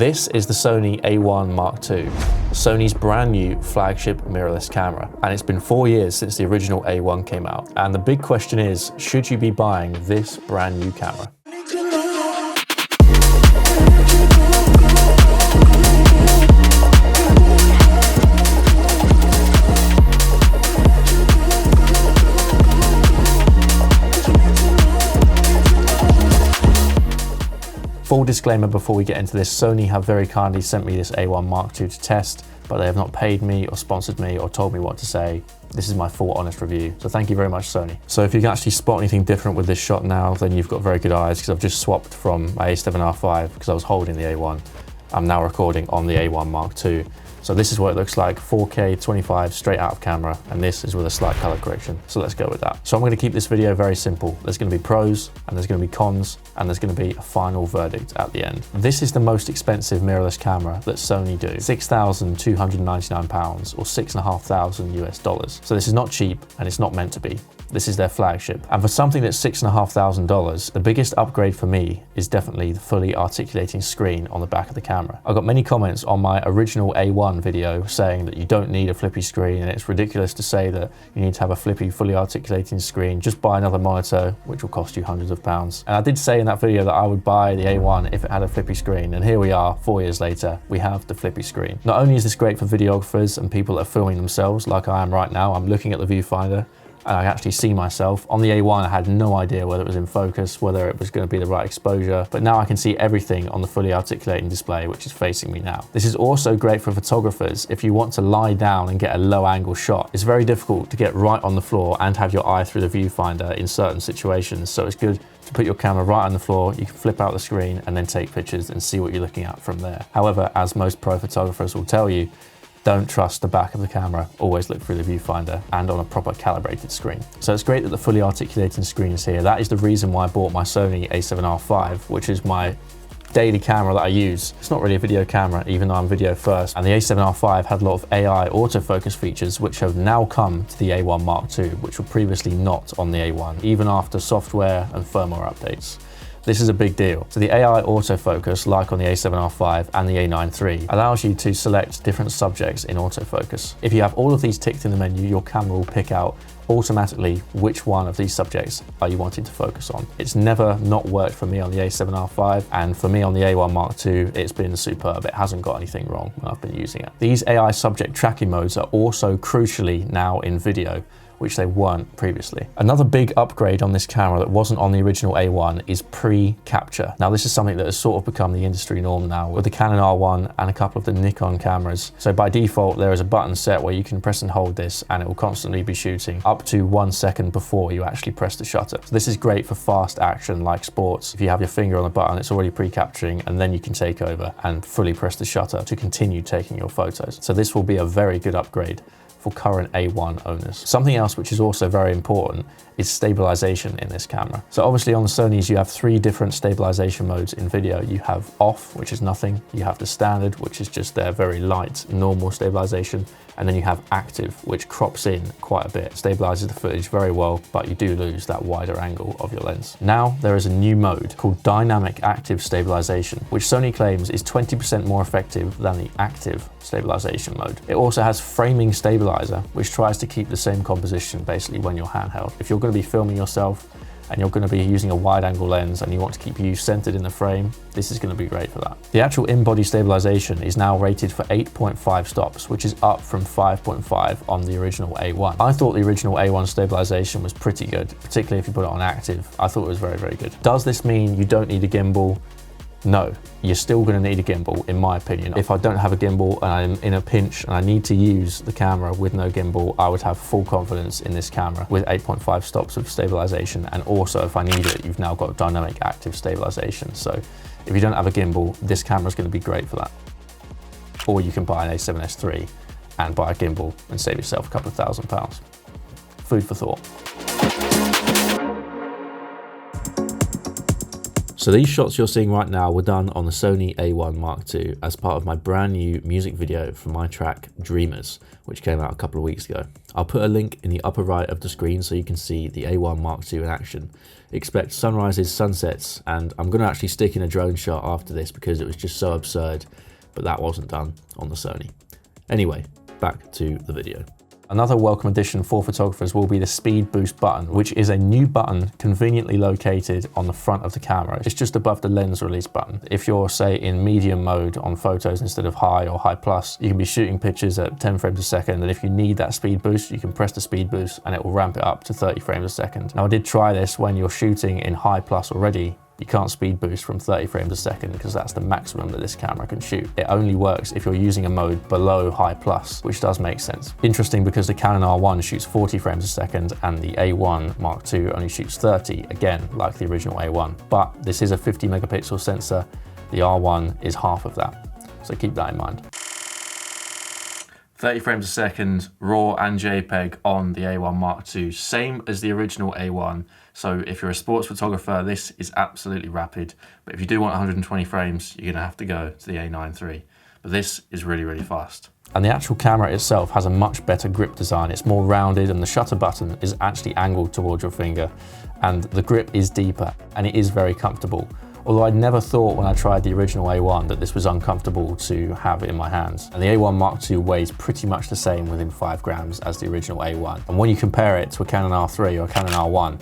This is the Sony A1 Mark II, Sony's brand new flagship mirrorless camera. And it's been 4 years since the original A1 came out. And the big question is, should you be buying this brand new camera? Full disclaimer before we get into this, Sony have very kindly sent me this A1 Mark II to test, but they have not paid me or sponsored me or told me what to say. This is my full honest review, so thank you very much, Sony. So if you can actually spot anything different with this shot now, then you've got very good eyes, because I've just swapped from my A7R5 because I was holding the A1. I'm now recording on the A1 Mark II. So this is what it looks like, 4K 25 straight out of camera, and this is with a slight color correction. So let's go with that. So I'm gonna keep this video very simple. There's gonna be pros, and there's gonna be cons, and there's gonna be a final verdict at the end. This is the most expensive mirrorless camera that Sony do, £6,299 or $6,500 US. So this is not cheap, and it's not meant to be. This is their flagship. And for something that's $6,500, the biggest upgrade for me is definitely the fully articulating screen on the back of the camera. I got many comments on my original A1 video saying that you don't need a flippy screen, and it's ridiculous to say that you need to have a flippy, fully articulating screen. Just buy another monitor, which will cost you hundreds of pounds. And I did say in that video that I would buy the A1 if it had a flippy screen, and here we are, 4 years later, we have the flippy screen. Not only is this great for videographers and people that are filming themselves, like I am right now. I'm looking at the viewfinder, and I actually see myself. On the A1, I had no idea whether it was in focus, whether it was going to be the right exposure, but now I can see everything on the fully articulating display, which is facing me now. This is also great for photographers if you want to lie down and get a low angle shot. It's very difficult to get right on the floor and have your eye through the viewfinder in certain situations, so it's good to put your camera right on the floor. You can flip out the screen and then take pictures and see what you're looking at from there. However, as most pro photographers will tell you, don't trust the back of the camera, always look through the viewfinder and on a proper calibrated screen. So it's great that the fully articulating screen is here. That is the reason why I bought my Sony A7R5, which is my daily camera that I use. It's not really a video camera, even though I'm video first. And the A7R5 had a lot of AI autofocus features, which have now come to the A1 Mark II, which were previously not on the A1, even after software and firmware updates. This is a big deal. So the AI autofocus, like on the A7R5 and the A9 III, allows you to select different subjects in autofocus. If you have all of these ticked in the menu, your camera will pick out automatically which one of these subjects are you wanting to focus on. It's never not worked for me on the A7R5, and for me on the A1 Mark II, it's been superb. It hasn't got anything wrong when I've been using it. These AI subject tracking modes are also crucially now in video, which they weren't previously. Another big upgrade on this camera that wasn't on the original A1 is pre-capture. Now this is something that has sort of become the industry norm now with the Canon R1 and a couple of the Nikon cameras. So by default, there is a button set where you can press and hold this and it will constantly be shooting up to 1 second before you actually press the shutter. So this is great for fast action like sports. If you have your finger on the button, it's already pre-capturing, and then you can take over and fully press the shutter to continue taking your photos. So this will be a very good upgrade for current A1 owners. Something else which is also very important is stabilization in this camera. So obviously on the Sonys, you have 3 different stabilization modes in video. You have off, which is nothing. You have the standard, which is just their very light, normal stabilization. And then you have active, which crops in quite a bit, stabilizes the footage very well, but you do lose that wider angle of your lens. Now there is a new mode called dynamic active stabilization, which Sony claims is 20% more effective than the active stabilization mode. It also has framing stabilizer, which tries to keep the same composition basically when you're handheld. If you're going to be filming yourself and you're going to be using a wide angle lens and you want to keep you centered in the frame, this is going to be great for that. The actual in-body stabilization is now rated for 8.5 stops, which is up from 5.5 on the original A1. I thought the original A1 stabilization was pretty good, particularly if you put it on active. I thought it was very, very good. Does this mean you don't need a gimbal? No, you're still going to need a gimbal, in my opinion. If I don't have a gimbal and I'm in a pinch and I need to use the camera with no gimbal, I would have full confidence in this camera with 8.5 stops of stabilization. And also, if I need it, you've now got dynamic active stabilization. So if you don't have a gimbal, this camera is going to be great for that. Or you can buy an A7S III and buy a gimbal and save yourself a couple of £1,000. Food for thought. So these shots you're seeing right now were done on the Sony A1 Mark II as part of my brand new music video for my track Dreamers, which came out a couple of weeks ago. I'll put a link in the upper right of the screen so you can see the A1 Mark II in action. Expect sunrises, sunsets, and I'm going to actually stick in a drone shot after this because it was just so absurd, but that wasn't done on the Sony. Anyway, back to the video. Another welcome addition for photographers will be the speed boost button, which is a new button conveniently located on the front of the camera. It's just above the lens release button. If you're, say, in medium mode on photos instead of high or high plus, you can be shooting pictures at 10 frames a second, and if you need that speed boost, you can press the speed boost and it will ramp it up to 30 frames a second. Now, I did try this when you're shooting in high plus already. You can't speed boost from 30 frames a second because that's the maximum that this camera can shoot. It only works if you're using a mode below high plus, which does make sense. Interesting because the Canon R1 shoots 40 frames a second and the A1 Mark II only shoots 30, again, like the original A1. But this is a 50 megapixel sensor. The R1 is half of that, so keep that in mind. 30 frames a second, RAW and JPEG on the A1 Mark II, same as the original A1. So if you're a sports photographer, this is absolutely rapid. But if you do want 120 frames, you're gonna have to go to the A9 III. But this is really, really fast. And the actual camera itself has a much better grip design. It's more rounded and the shutter button is actually angled towards your finger. And the grip is deeper and it is very comfortable. Although I never thought when I tried the original A1 that this was uncomfortable to have in my hands. And the A1 Mark II weighs pretty much the same within 5 grams as the original A1. And when you compare it to a Canon R3 or a Canon R1,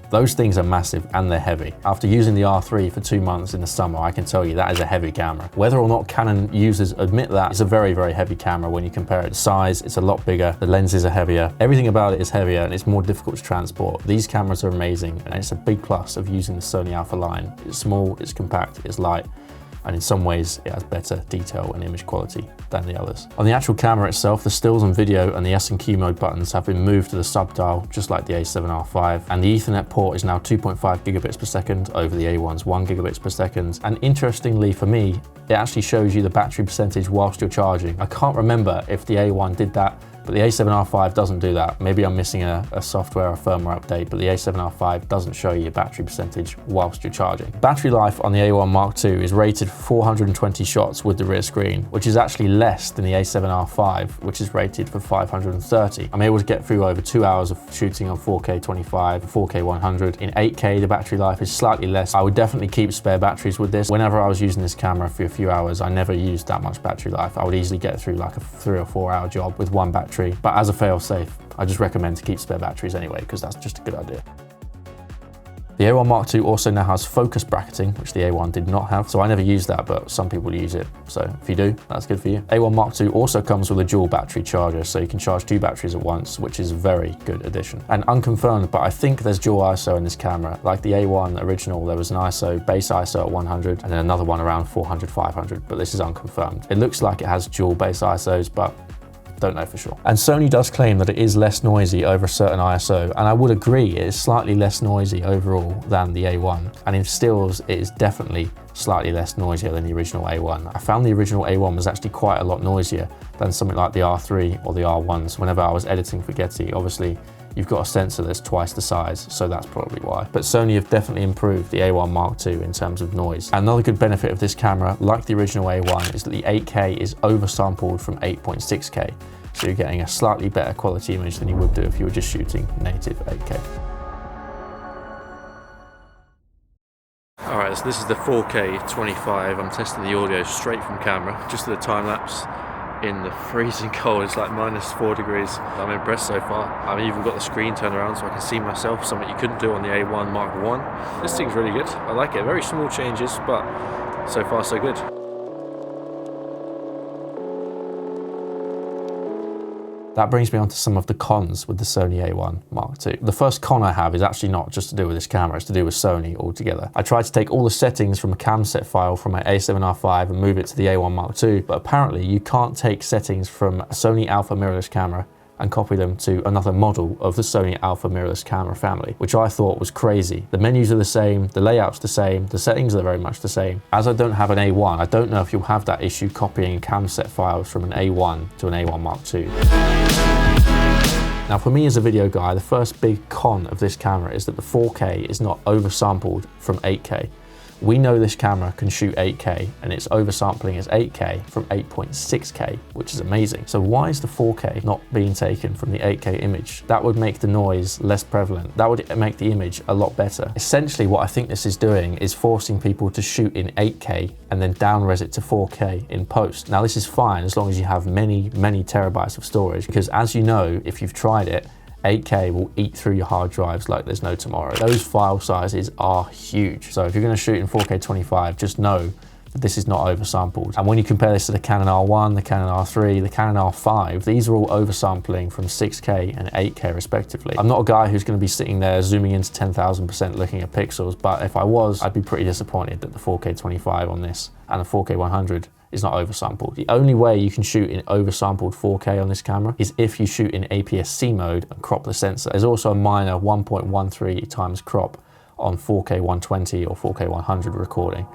those things are massive and they're heavy. After using the R3 for 2 months in the summer, I can tell you that is a heavy camera. Whether or not Canon users admit that, it's a very, very heavy camera when you compare it to size. It's a lot bigger, the lenses are heavier, everything about it is heavier and it's more difficult to transport. These cameras are amazing and it's a big plus of using the Sony Alpha line. It's small, it's compact, it's light, and in some ways it has better detail and image quality than the others. On the actual camera itself, the stills and video and the S&Q mode buttons have been moved to the sub-dial, just like the A7R5, and the Ethernet port is now 2.5 gigabits per second over the A1's 1 gigabits per second. And interestingly for me, it actually shows you the battery percentage whilst you're charging. I can't remember if the A1 did that, but the A7R5 doesn't do that. Maybe I'm missing a software or firmware update, but the A7R5 doesn't show you your battery percentage whilst you're charging. Battery life on the A1 Mark II is rated for 420 shots with the rear screen, which is actually less than the A7R5, which is rated for 530. I'm able to get through over 2 hours of shooting on 4K 25, 4K 100. In 8K, the battery life is slightly less. I would definitely keep spare batteries with this. Whenever I was using this camera for a few hours, I never used that much battery life. I would easily get through like a 3 or 4 hour job with one battery. But as a fail-safe, I just recommend to keep spare batteries anyway, because that's just a good idea. The A1 Mark II also now has focus bracketing, which the A1 did not have, so I never used that, but some people use it. So if you do, that's good for you. A1 Mark II also comes with a dual battery charger, so you can charge 2 batteries at once, which is a very good addition. And unconfirmed, but I think there's dual ISO in this camera. Like the A1 original, there was an ISO, base ISO at 100, and then another one around 400, 500, but this is unconfirmed. It looks like it has dual base ISOs, but don't know for sure. And Sony does claim that it is less noisy over a certain ISO, and I would agree it is slightly less noisy overall than the A1. And in stills, it is definitely slightly less noisier than the original A1. I found the original A1 was actually quite a lot noisier than something like the R3 or the R1s whenever I was editing for Getty. Obviously, you've got a sensor that's twice the size, so that's probably why. But Sony have definitely improved the A1 Mark II in terms of noise. And another good benefit of this camera, like the original A1, is that the 8K is oversampled from 8.6K. So you're getting a slightly better quality image than you would do if you were just shooting native 8K. All right, so this is the 4K 25. I'm testing the audio straight from camera, just to the time lapse. In the freezing cold, it's like -4 degrees. I'm impressed so far. I've even got the screen turned around so I can see myself, something you couldn't do on the A1 Mark I. This thing's really good. I like it. Very small changes, but so far so good. That brings me on to some of the cons with the Sony A1 Mark II. The first con I have is actually not just to do with this camera, it's to do with Sony altogether. I tried to take all the settings from a cam set file from my A7R5 and move it to the A1 Mark II, but apparently you can't take settings from a Sony Alpha mirrorless camera and copy them to another model of the Sony Alpha mirrorless camera family, which I thought was crazy. The menus are the same, the layout's the same, the settings are very much the same. As I don't have an A1, I don't know if you'll have that issue copying cam set files from an A1 to an A1 Mark II. Now for me as a video guy, the first big con of this camera is that the 4K is not oversampled from 8K. We know this camera can shoot 8K and it's oversampling as 8K from 8.6K, which is amazing. So why is the 4K not being taken from the 8K image? That would make the noise less prevalent. That would make the image a lot better. Essentially, what I think this is doing is forcing people to shoot in 8K and then down-res it to 4K in post. Now, this is fine as long as you have many, many terabytes of storage, because as you know, if you've tried it, 8K will eat through your hard drives like there's no tomorrow. Those file sizes are huge. So if you're gonna shoot in 4K 25, just know that this is not oversampled. And when you compare this to the Canon R1, the Canon R3, the Canon R5, these are all oversampling from 6K and 8K respectively. I'm not a guy who's gonna be sitting there zooming into 10,000% looking at pixels, but if I was, I'd be pretty disappointed that the 4K 25 on this and the 4K 100 is not oversampled. The only way you can shoot in oversampled 4K on this camera is if you shoot in APS-C mode and crop the sensor. There's also a minor 1.13 times crop on 4K 120 or 4K 100 recording.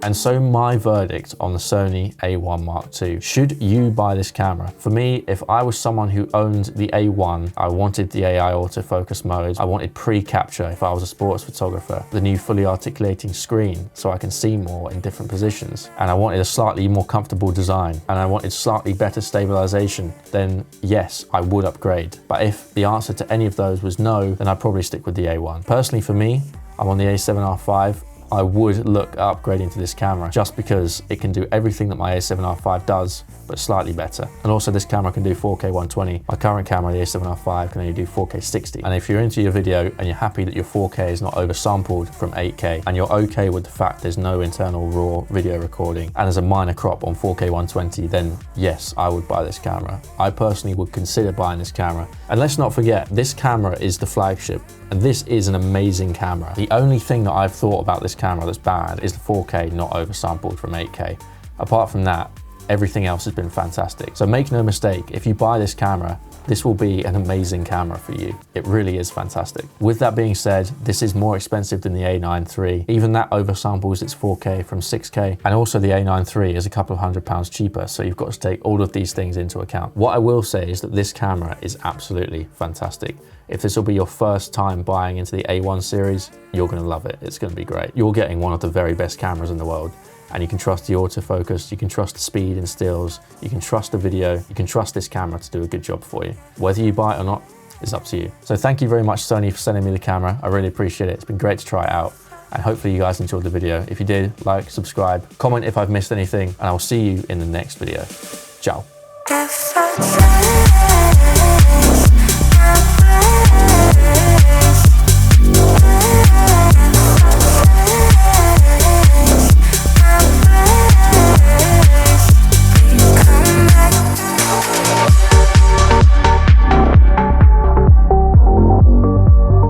And so my verdict on the Sony A1 Mark II. Should you buy this camera? For me, if I was someone who owned the A1, I wanted the AI autofocus mode, I wanted pre-capture if I was a sports photographer, the new fully articulating screen so I can see more in different positions, and I wanted a slightly more comfortable design, and I wanted slightly better stabilization, then yes, I would upgrade. But if the answer to any of those was no, then I'd probably stick with the A1. Personally for me, I'm on the A7R5. I would look at upgrading to this camera just because it can do everything that my A7R5 does, but slightly better. And also this camera can do 4K 120. My current camera, the A7R5, can only do 4K 60. And if you're into your video and you're happy that your 4K is not oversampled from 8K, and you're okay with the fact there's no internal RAW video recording, and there's a minor crop on 4K 120, then yes, I would buy this camera. I personally would consider buying this camera. And let's not forget, this camera is the flagship, and this is an amazing camera. The only thing that I've thought about this camera that's bad is the 4K not oversampled from 8K. Apart from that, everything else has been fantastic. So make no mistake, if you buy this camera, this will be an amazing camera for you. It really is fantastic. With that being said, this is more expensive than the A9 III. Even that oversamples its 4K from 6K, and also the A9 III is a couple of £100 cheaper, so you've got to take all of these things into account. What I will say is that this camera is absolutely fantastic. If this will be your first time buying into the A1 series, you're gonna love it. It's gonna be great. You're getting one of the very best cameras in the world, and you can trust the autofocus, you can trust the speed in stills, you can trust the video, you can trust this camera to do a good job for you. Whether you buy it or not, it's up to you. So thank you very much, Sony, for sending me the camera. I really appreciate it. It's been great to try it out, and hopefully you guys enjoyed the video. If you did, like, subscribe, comment if I've missed anything, and I will see you in the next video. Ciao.